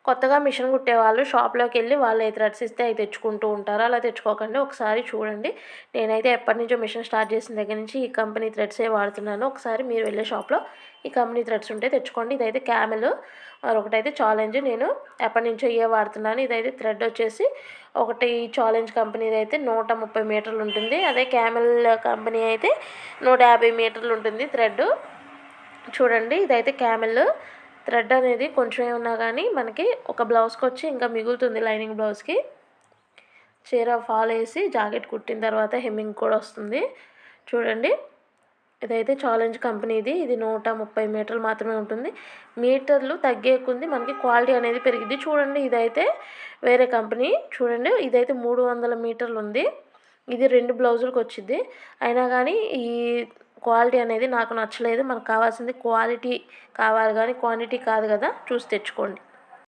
కొత్తగా మిషన్ కుట్టేవాళ్ళు షాప్లోకి వెళ్ళి వాళ్ళు ఏ థ్రెడ్స్ ఇస్తే అవి తెచ్చుకుంటూ ఉంటారు. అలా తెచ్చుకోకండి, ఒకసారి చూడండి. నేనైతే ఎప్పటినుంచో మిషన్ స్టార్ట్ చేసిన దగ్గర నుంచి ఈ కంపెనీ థ్రెడ్సే వాడుతున్నాను. ఒకసారి మీరు వెళ్ళే షాప్లో ఈ కంపెనీ థ్రెడ్స్ ఉంటే తెచ్చుకోండి. ఇదైతే క్యామెల్, మరొకటైతే ఛాలెంజ్. నేను ఎప్పటినుంచో ఇవే వాడుతున్నాను. ఇదైతే థ్రెడ్ వచ్చేసి ఒకటి ఛాలెంజ్ కంపెనీది అయితే 130 మీటర్లు ఉంటుంది. అదే క్యామెల్ కంపెనీ అయితే 150 మీటర్లు ఉంటుంది థ్రెడ్. చూడండి, ఇదైతే క్యామెల్ థ్రెడ్ అనేది కొంచెమే ఉన్నా కానీ మనకి ఒక బ్లౌజ్కి వచ్చి ఇంకా మిగులుతుంది. లైనింగ్ బ్లౌజ్కి చీర ఫాల్ వేసి జాకెట్ కుట్టిన తర్వాత హెమ్మింగ్ కూడా వస్తుంది. చూడండి, ఇదైతే ఛాలెంజ్ కంపెనీది. ఇది 130 మీటర్లు మాత్రమే ఉంటుంది. మీటర్లు తగ్గే కొద్దీ మనకి క్వాలిటీ అనేది పెరిగిద్ది. చూడండి, ఇదైతే వేరే కంపెనీ. చూడండి, ఇదైతే 300 మీటర్లు ఉంది. ఇది 2 బ్లౌజులకు వచ్చింది. అయినా కానీ ఈ క్వాలిటీ అనేది నాకు నచ్చలేదు. మనకు కావాల్సింది క్వాలిటీ కావాలి కానీ క్వాంటిటీ కాదు కదా. చూసి తెచ్చుకోండి.